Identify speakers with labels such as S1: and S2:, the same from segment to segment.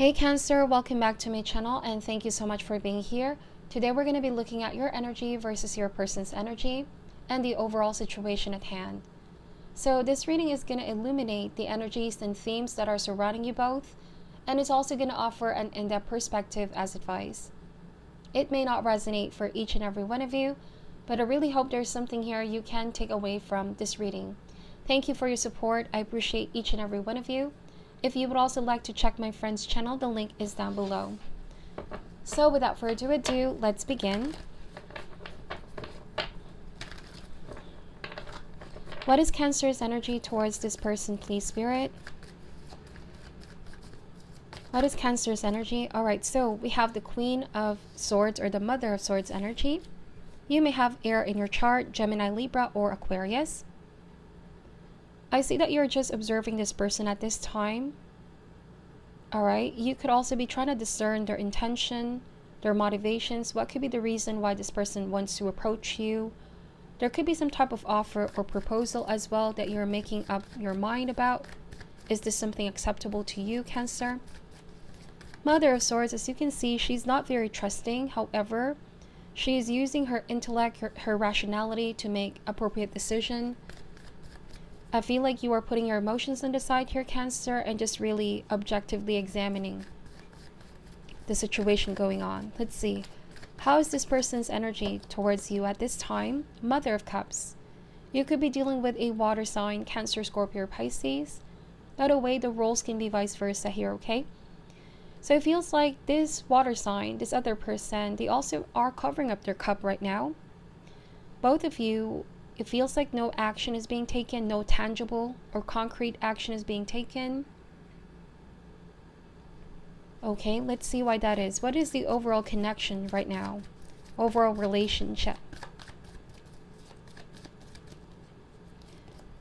S1: Hey Cancer, welcome back to my channel and thank you so much for being here. Today we're going to be looking at your energy versus your person's energy and the overall situation at hand. So this reading is going to illuminate the energies and themes that are surrounding you both, and it's also going to offer an in-depth perspective as advice. It may not resonate for each and every one of you, but I really hope there's something here you can take away from this reading. Thank you for your support. I appreciate each and every one of you. If you would also like to check my friend's channel, the link is down below. So without further ado, let's begin. What is Cancer's energy towards this person, please, Spirit? What is Cancer's energy? Alright, so we have the Queen of Swords or the Mother of Swords energy. You may have air in your chart, Gemini, Libra, or Aquarius. I see that you're just observing this person at this time. Alright, you could also be trying to discern their intention, their motivations. What could be the reason why this person wants to approach you? There could be some type of offer or proposal as well that you're making up your mind about. Is this something acceptable to you, Cancer? Mother of Swords, as you can see, she's not very trusting. However, she is using her intellect, her rationality to make appropriate decision. I feel like you are putting your emotions on the side here, Cancer, and just really objectively examining the situation going on. Let's see. How is this person's energy towards you at this time? Mother of Cups. You could be dealing with a water sign, Cancer, Scorpio, or Pisces. By the way, the roles can be vice versa here, okay? So it feels like this water sign, this other person, they also are covering up their cup right now. Both of you, it feels like no action is being taken, no tangible or concrete action is being taken. Okay, let's see why that is. What is the overall connection right now? Overall relationship.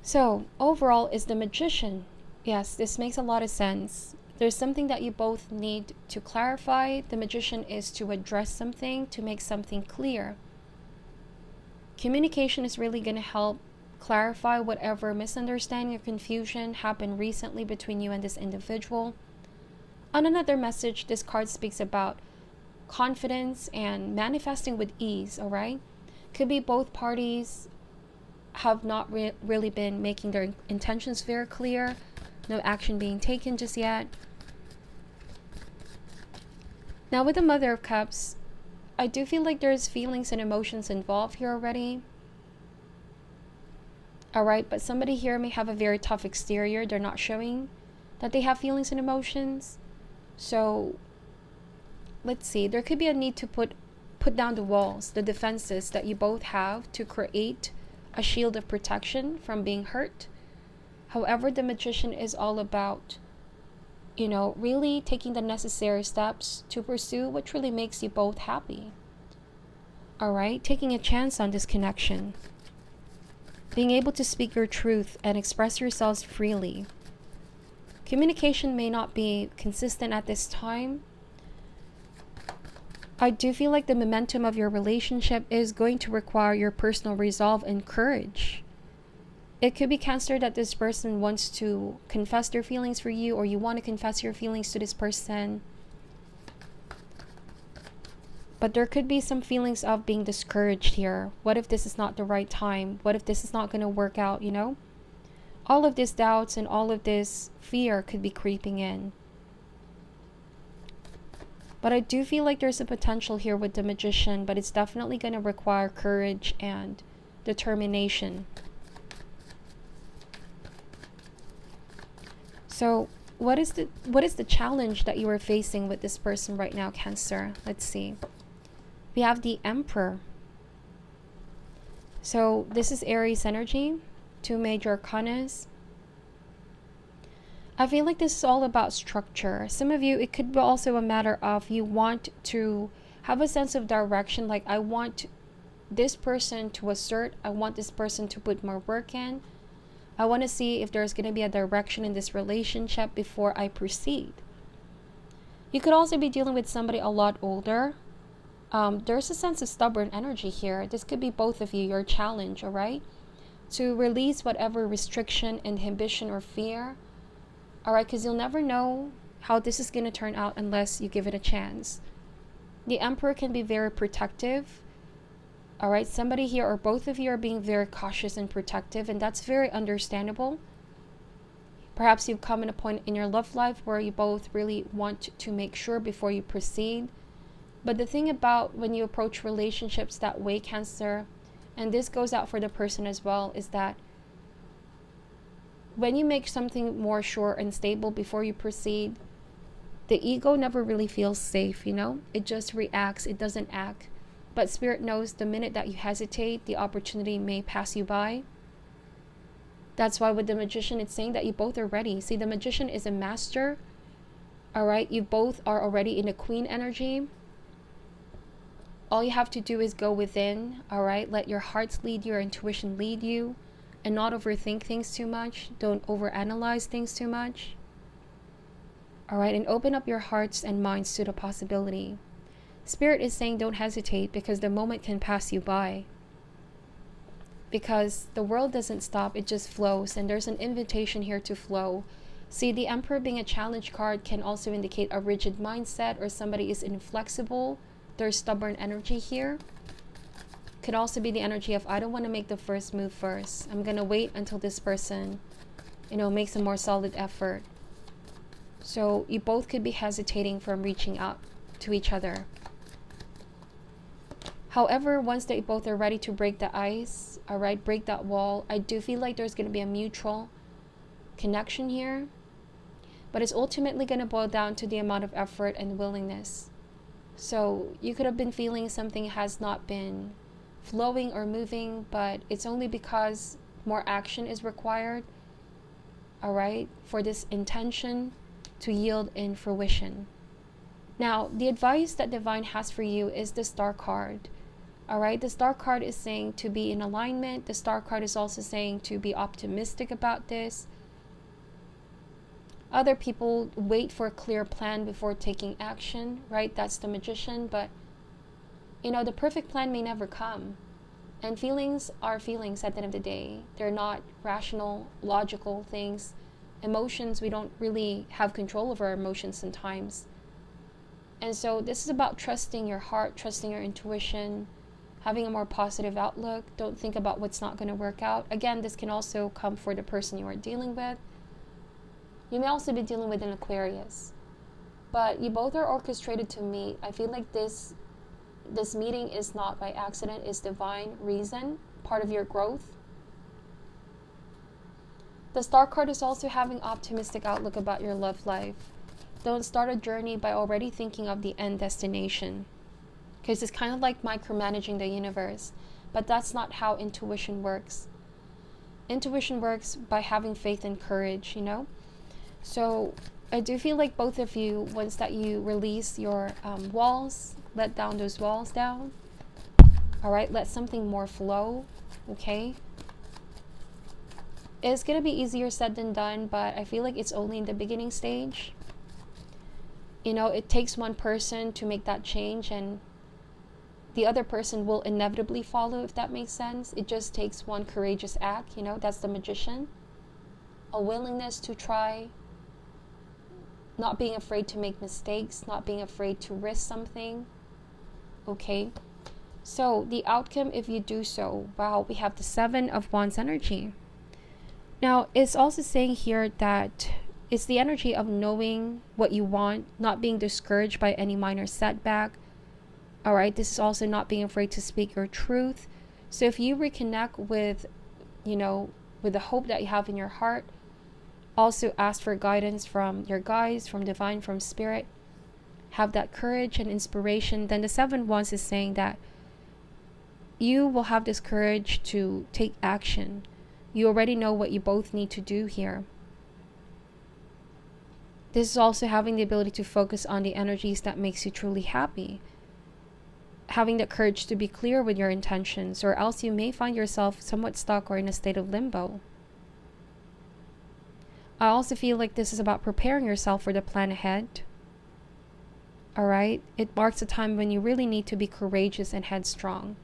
S1: So, overall is the Magician. Yes, this makes a lot of sense. There's something that you both need to clarify. The Magician is to address something, to make something clear. Communication is really going to help clarify whatever misunderstanding or confusion happened recently between you and this individual. On another message, this card speaks about confidence and manifesting with ease, alright? Could be both parties have not really been making their intentions very clear. No action being taken just yet. Now with the Mother of Cups, I do feel like there's feelings and emotions involved here already. Alright, but somebody here may have a very tough exterior. They're not showing that they have feelings and emotions. So, let's see. There could be a need to put down the walls, the defenses that you both have to create a shield of protection from being hurt. However, the Magician is all about, really taking the necessary steps to pursue what really makes you both happy. Alright, taking a chance on this connection. Being able to speak your truth and express yourselves freely. Communication may not be consistent at this time. I do feel like the momentum of your relationship is going to require your personal resolve and courage. It could be Cancer that this person wants to confess their feelings for you, or you want to confess your feelings to this person. But there could be some feelings of being discouraged here. What if this is not the right time? What if this is not going to work out, All of these doubts and all of this fear could be creeping in. But I do feel like there's a potential here with the Magician, but it's definitely going to require courage and determination. So, what is the challenge that you are facing with this person right now, Cancer? Let's see. We have the Emperor. So, this is Aries energy. 2 major arcanas. I feel like this is all about structure. Some of you, it could be also a matter of you want to have a sense of direction. Like, I want this person to assert. I want this person to put more work in. I want to see if there's going to be a direction in this relationship before I proceed. You could also be dealing with somebody a lot older. There's a sense of stubborn energy here. This could be both of you, your challenge, alright? To release whatever restriction, inhibition, or fear. Alright, because you'll never know how this is going to turn out unless you give it a chance. The Emperor can be very protective. All right, somebody here or both of you are being very cautious and protective, and that's very understandable. Perhaps you've come in a point in your love life where you both really want to make sure before you proceed. But the thing about when you approach relationships that way, Cancer, and this goes out for the person as well, is that when you make something more sure and stable before you proceed, the ego never really feels safe, you know? It just reacts, it doesn't act. But Spirit knows the minute that you hesitate, the opportunity may pass you by. That's why with the Magician, it's saying that you both are ready. See, the Magician is a master. All right, you both are already in the Queen energy. All you have to do is go within, all right? Let your hearts lead you, your intuition lead you, and not overthink things too much. Don't overanalyze things too much. All right, and open up your hearts and minds to the possibility. Spirit is saying don't hesitate because the moment can pass you by. Because the world doesn't stop, it just flows, and there's an invitation here to flow. See, the Emperor being a challenge card can also indicate a rigid mindset, or somebody is inflexible. There's stubborn energy here. Could also be the energy of, I don't want to make the first move first. I'm going to wait until this person, makes a more solid effort. So you both could be hesitating from reaching out to each other. However, once they both are ready to break the ice, all right, break that wall, I do feel like there's going to be a mutual connection here. But it's ultimately going to boil down to the amount of effort and willingness. So you could have been feeling something has not been flowing or moving, but it's only because more action is required, all right, for this intention to yield in fruition. Now, the advice that Divine has for you is the Star card. All right, the Star card is saying to be in alignment. The Star card is also saying to be optimistic about this. Other people wait for a clear plan before taking action, right? That's the Magician. But, the perfect plan may never come. And feelings are feelings at the end of the day. They're not rational, logical things. Emotions, we don't really have control over our emotions sometimes. And so this is about trusting your heart, trusting your intuition, having a more positive outlook. Don't think about what's not going to work out. Again, this can also come for the person you are dealing with. You may also be dealing with an Aquarius. But you both are orchestrated to meet. I feel like this meeting is not by accident, it's divine reason, part of your growth. The Star card is also having optimistic outlook about your love life. Don't start a journey by already thinking of the end destination. Because it's kind of like micromanaging the universe. But that's not how intuition works. Intuition works by having faith and courage, So I do feel like both of you, once that you release your walls, let down those walls down. All right, let something more flow, okay? It's going to be easier said than done, but I feel like it's only in the beginning stage. It takes one person to make that change, and the other person will inevitably follow, if that makes sense. It just takes one courageous act, that's the Magician. A willingness to try, not being afraid to make mistakes, not being afraid to risk something, okay? So the outcome, if you do so, wow, we have the 7 of Wands energy. Now, it's also saying here that it's the energy of knowing what you want, not being discouraged by any minor setback. All right, this is also not being afraid to speak your truth. So if you reconnect with, with the hope that you have in your heart, also ask for guidance from your guides, from Divine, from Spirit. Have that courage and inspiration. Then the 7 Wands is saying that you will have this courage to take action. You already know what you both need to do here. This is also having the ability to focus on the energies that makes you truly happy. Having the courage to be clear with your intentions, or else you may find yourself somewhat stuck or in a state of limbo. I also feel like this is about preparing yourself for the plan ahead. All right? It marks a time when you really need to be courageous and headstrong.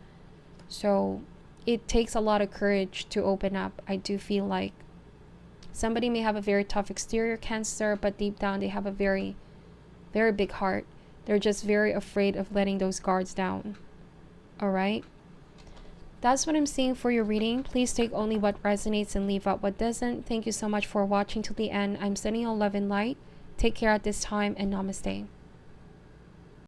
S1: So it takes a lot of courage to open up. I do feel like Somebody may have a very tough exterior, Cancer, but deep down they have a very, very big heart. They're just very afraid of letting those guards down. All right? That's what I'm seeing for your reading. Please take only what resonates and leave out what doesn't. Thank you so much for watching till the end. I'm sending you love and light. Take care at this time, and namaste.